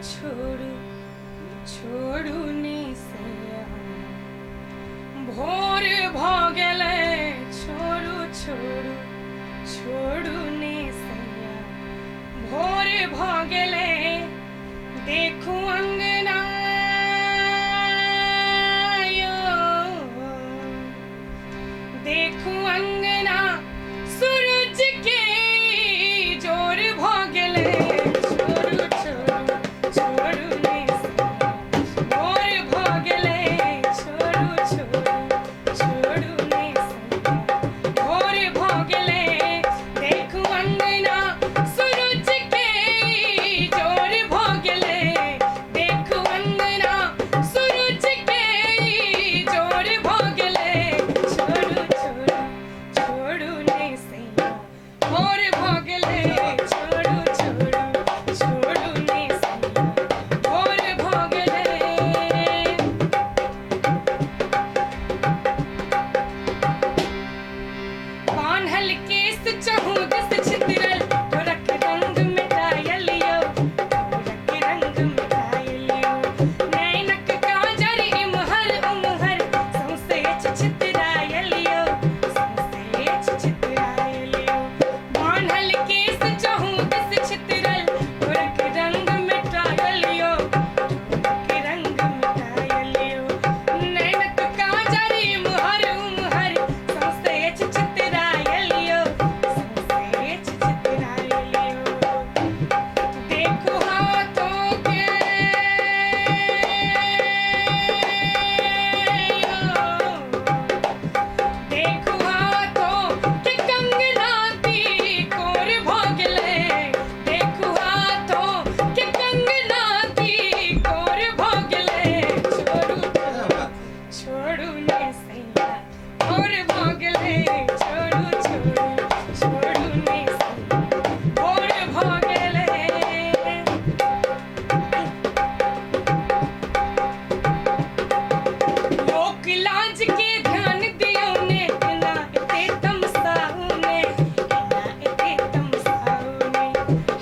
छोड़ू छोड़ू निसैया भोर भ गेलै छोड़ू छोड़ू छोड़ू निसैया भोर भ गेलै देखू अंगना देखू अंगना सूरज के जोर भ गेलै छोड़ू छोड़ू छोड़ू निसैया भोर भ गेलै छोड़ू छोड़ू छोड़ू निसैया भोर भ गेलै देखू अंगना सूरज के जोर भ गेलै देखू अंगना सूरज के जोर भ गेलै छोड़ू छोड़ू छोड़ू निसैया भोर भ गेलै छोड़ू छोड़ू छोड़ू निसैया भोर भ गेलै बान्हल केस चहु दिस छितरल गोरख रंग मिटायल यो गोरख रंग मिटायल यो नैनक काजर इमहर उमहर सौंसे छितरायल यो सौंसे छितरायल यो बान्हल केस चहु दिस छितरल गोरख रंग मिटायल यो गोरख रंग मिटायल यो नैनक काजर इमहर उमहर सौंसे छितरायल यो सौंसे छितरायल यो देखो हाथों के देखो हाथों के कंगना कोर भ गेलै देखो हाथों के कंगना कोर भ गेलै छोड़ू छोड़ू निसैया भोर भ गेलै छोड़ू छोड़ू छोड़ू निसैया भोर भ गेलै लोक लाज के ध्यान दियो ने ना एते तमसाऊ ने ना एते तमसाऊ ने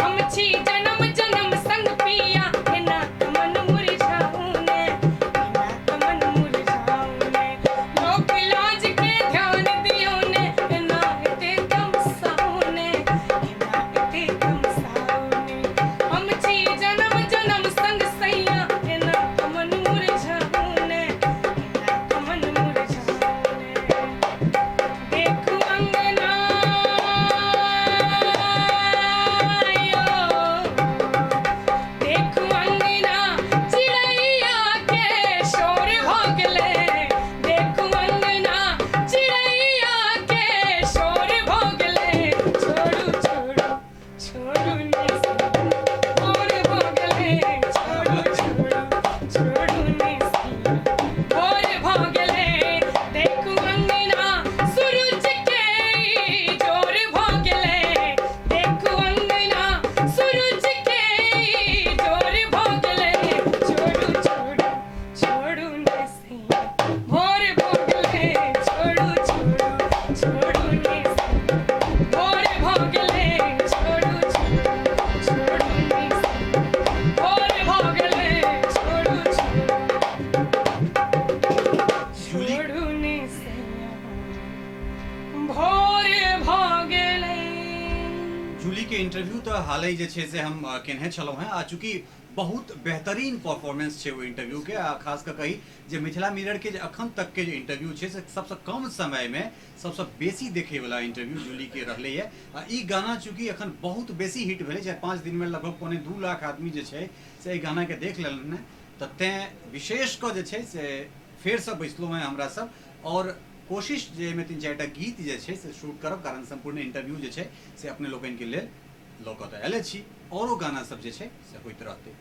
हम छी जन्म जन्म संग पिया ना मन मुरझाऊ ने ना मन मुरझाऊ ने लोक लाज के ध्यान दियो ने ना एते तमसाऊ ने ना एते तमसाऊ ने हम छी जन्म जन्म संग सैया ना मन मुरझाऊ ने ना मन मुरझाऊ ने देखू अंगना देखू अंगना चिड़ैया के शोर भ गेलै देखू अंगना चिड़ैया के शोर भ गेलै छोड़ू छोड़ू छोड़ू निसैया भोर भ गेलै छोड़ू छोड़ू छोड़ू निसैया भोर भ गेलै देखू अंगना सूरज के जोर भ गेलै देखू अंगना सूरज के जोर भ गेलै छोड़ू छोड़ू छोड़ू निसैया भोर भ गेलै छोड़ू छोड़ू छोड़ू निसैया भोर भ गेलै छोड़ू छोड़ू छोड़ू निसैया भोर भ गेलै छोड़ू जूली छोड़ू निसैया भोर भ गेलै जूली के इंटरव्यू तो हाल ही जे छै से हम केने छलहुँ हैं आ चूँकि बहुत बेहतरीन परफॉर्मेंस छै वो इंटरव्यू के आ खास कऽ कही जे मिथिला मिरर के जे अखन तक के जे इंटरव्यू छै से सबसे कम समय में सबसे बेसी देखे वाला इंटरव्यू जूली के रहले है आ ई गाना चूँकि अखन बहुत बेसी हिट भेलै 4-5 दिन में लगभग 2.25 लाख आदमी जे छै से एहि गाना के देख लेलन हैं तऽ तें विशेष कऽ जे छै से फेर से बैसलहुँ हैं हमरा सब और कोशिश जे में 3-4टा गीत जे छै से शूट करब कारण संपूर्ण इंटरव्यू जे छै से अपने लोकनि के लेल लऽ कऽ तऽ आयले छी औरो गाना सब जे छै से होइत रहतै।